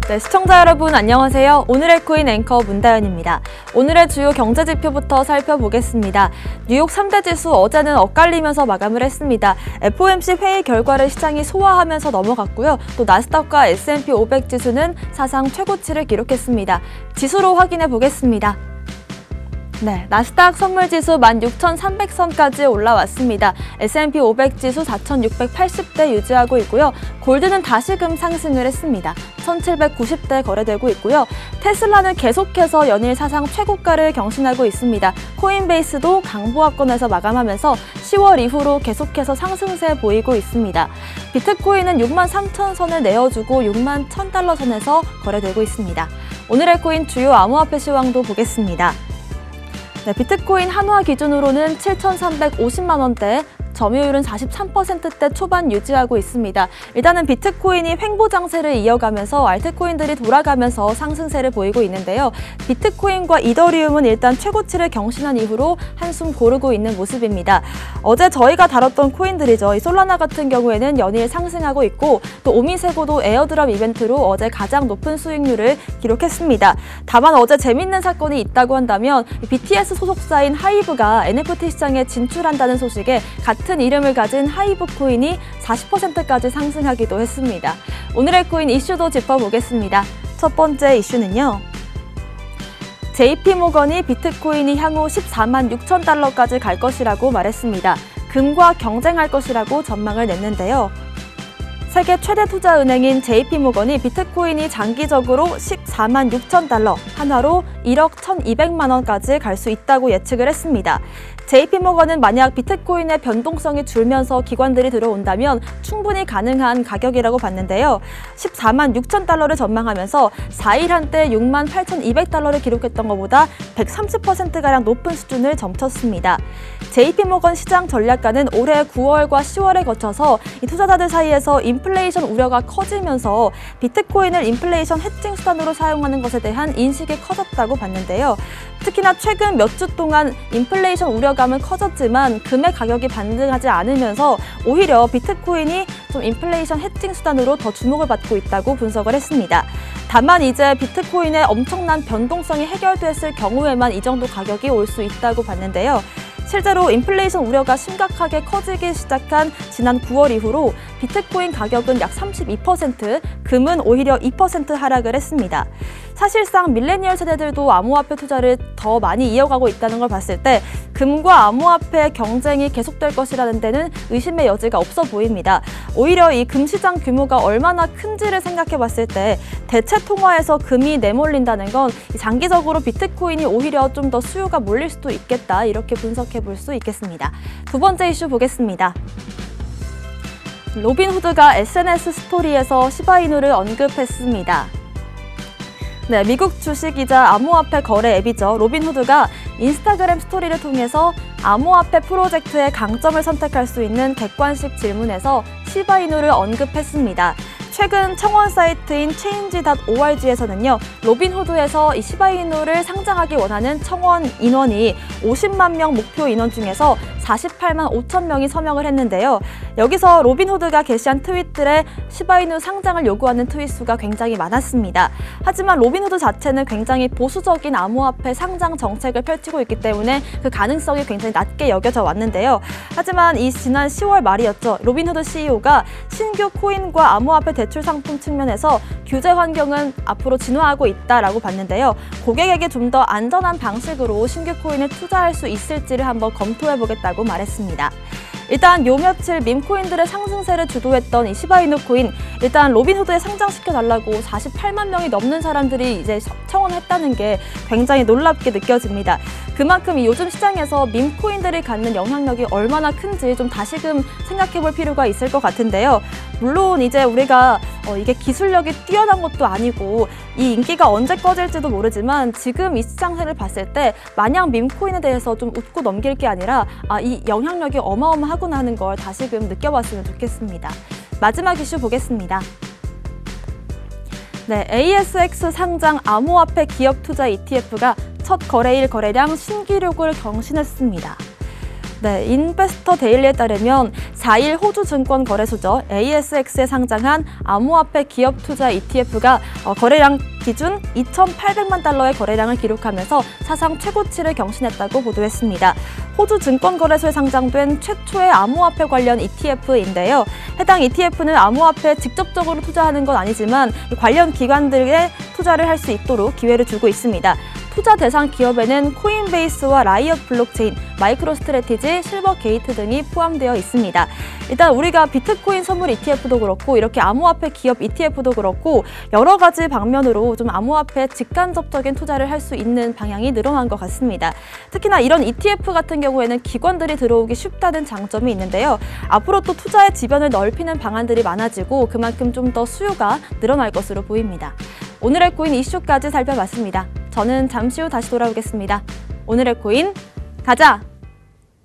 네, 시청자 여러분 안녕하세요. 오늘의 코인 앵커 문다연입니다. 오늘의 주요 경제지표부터 살펴보겠습니다. 뉴욕 3대 지수 어제는 엇갈리면서 마감을 했습니다. FOMC 회의 결과를 시장이 소화하면서 넘어갔고요. 또 나스닥과 S&P 500 지수는 사상 최고치를 기록했습니다. 지수로 확인해 보겠습니다. 네, 나스닥 선물지수 16,300선까지 올라왔습니다. S&P 500 지수 4,680대 유지하고 있고요. 골드는 다시금 상승을 했습니다. 1,790대 거래되고 있고요. 테슬라는 계속해서 연일 사상 최고가를 경신하고 있습니다. 코인베이스도 강보합권에서 마감하면서 10월 이후로 계속해서 상승세 보이고 있습니다. 비트코인은 63,000선을 내어주고 61,000달러 선에서 거래되고 있습니다. 오늘의 코인 주요 암호화폐 시황도 보겠습니다. 네, 비트코인 한화 기준으로는 7,350만 원대, 점유율은 43%대 초반 유지하고 있습니다. 일단은 비트코인이 횡보장세를 이어가면서 알트코인들이 돌아가면서 상승세를 보이고 있는데요. 비트코인과 이더리움은 일단 최고치를 경신한 이후로 한숨 고르고 있는 모습입니다. 어제 저희가 다뤘던 코인들이죠. 이 솔라나 같은 경우에는 연일 상승하고 있고 또 오미세고도 에어드랍 이벤트로 어제 가장 높은 수익률을 기록했습니다. 다만 어제 재밌는 사건이 있다고 한다면 BTS 소속사인 하이브가 NFT 시장에 진출한다는 소식에 같은 이름을 가진 하이브 코인이 40%까지 상승하기도 했습니다. 오늘의 코인 이슈도 짚어보겠습니다. 첫 번째 이슈는요. JP모건이 비트코인이 향후 14만 6천 달러까지 갈 것이라고 말했습니다. 금과 경쟁할 것이라고 전망을 냈는데요. 세계 최대 투자은행인 JP모건이 비트코인이 장기적으로 14만 6천 달러, 한화로 1억 1,200만 원까지 갈 수 있다고 예측을 했습니다. JP모건은 만약 비트코인의 변동성이 줄면서 기관들이 들어온다면 충분히 가능한 가격이라고 봤는데요. 14만 6천 달러를 전망하면서 4일 한때 6만 8,200달러를 기록했던 것보다 130%가량 높은 수준을 점쳤습니다. JP모건 시장 전략가는 올해 9월과 10월에 거쳐서 이 투자자들 사이에서 인플레이션 우려가 커지면서 비트코인을 인플레이션 해칭 수단으로 사용하는 것에 대한 인식이 커졌다고 봤는데요. 특히나 최근 몇 주 동안 인플레이션 우려감은 커졌지만 금의 가격이 반등하지 않으면서 오히려 비트코인이 좀 인플레이션 해칭 수단으로 더 주목을 받고 있다고 분석을 했습니다. 다만 이제 비트코인의 엄청난 변동성이 해결됐을 경우에만 이 정도 가격이 올 수 있다고 봤는데요. 실제로 인플레이션 우려가 심각하게 커지기 시작한 지난 9월 이후로 비트코인 가격은 약 32%, 금은 오히려 2% 하락을 했습니다. 사실상 밀레니얼 세대들도 암호화폐 투자를 더 많이 이어가고 있다는 걸 봤을 때 금과 암호화폐 경쟁이 계속될 것이라는 데는 의심의 여지가 없어 보입니다. 오히려 이 금 시장 규모가 얼마나 큰지를 생각해 봤을 때 대체 통화에서 금이 내몰린다는 건 장기적으로 비트코인이 오히려 좀 더 수요가 몰릴 수도 있겠다, 이렇게 분석해 볼 수 있겠습니다. 두 번째 이슈 보겠습니다. 로빈후드가 SNS 스토리에서 시바이누를 언급했습니다. 네, 미국 주식이자 암호화폐 거래 앱이죠. 로빈후드가 인스타그램 스토리를 통해서 암호화폐 프로젝트의 강점을 선택할 수 있는 객관식 질문에서 시바이누를 언급했습니다. 최근 청원 사이트인 change.org에서는요, 로빈후드에서 이 시바이누를 상장하기 원하는 청원 인원이 50만 명 목표 인원 중에서 48만 5천 명이 서명을 했는데요. 여기서 로빈후드가 게시한 트윗들에 시바이누 상장을 요구하는 트윗 수가 굉장히 많았습니다. 하지만 로빈후드 자체는 굉장히 보수적인 암호화폐 상장 정책을 펼치고 있기 때문에 그 가능성이 굉장히 낮게 여겨져 왔는데요. 하지만 이 지난 10월 말이었죠. 로빈후드 CEO가 신규 코인과 암호화폐 대출 상품 측면에서 규제 환경은 앞으로 진화하고 있다라고 봤는데요. 고객에게 좀 더 안전한 방식으로 신규 코인을 투자할 수 있을지를 한번 검토해보겠다고 말했습니다. 일단 요 며칠 밈코인들의 상승세를 주도했던 이 시바이누 코인, 일단 로빈후드에 상장시켜달라고 48만 명이 넘는 사람들이 이제 청원했다는 게 굉장히 놀랍게 느껴집니다. 그만큼 요즘 시장에서 밈코인들이 갖는 영향력이 얼마나 큰지 좀 다시금 생각해볼 필요가 있을 것 같은데요. 물론 이제 우리가 이게 기술력이 뛰어난 것도 아니고 이 인기가 언제 꺼질지도 모르지만 지금 이 시장세를 봤을 때 마냥 밈코인에 대해서 좀 웃고 넘길 게 아니라 이 영향력이 어마어마하구나 하는 걸 다시금 느껴봤으면 좋겠습니다. 마지막 이슈 보겠습니다. 네, ASX 상장 암호화폐 기업 투자 ETF가 첫 거래일 거래량 신기록을 경신했습니다. 네, 인베스터 데일리에 따르면 4일 호주 증권 거래소죠. ASX에 상장한 암호화폐 기업 투자 ETF가 거래량 기준 2,800만 달러의 거래량을 기록하면서 사상 최고치를 경신했다고 보도했습니다. 호주 증권거래소에 상장된 최초의 암호화폐 관련 ETF인데요. 해당 ETF는 암호화폐에 직접적으로 투자하는 건 아니지만 관련 기관들에 투자를 할 수 있도록 기회를 주고 있습니다. 투자 대상 기업에는 코인베이스와 라이엇 블록체인, 마이크로스트래티지, 실버게이트 등이 포함되어 있습니다. 일단 우리가 비트코인 선물 ETF도 그렇고 이렇게 암호화폐 기업 ETF도 그렇고 여러 가지 방면으로 좀 암호화폐에 직간접적인 투자를 할 수 있는 방향이 늘어난 것 같습니다. 특히나 이런 ETF 같은 경우에는 기관들이 들어오기 쉽다는 장점이 있는데요. 앞으로 또 투자의 지변을 넓히는 방안들이 많아지고 그만큼 좀 더 수요가 늘어날 것으로 보입니다. 오늘의 코인 이슈까지 살펴봤습니다. 저는 잠시 후 다시 돌아오겠습니다. 오늘의 코인 가자!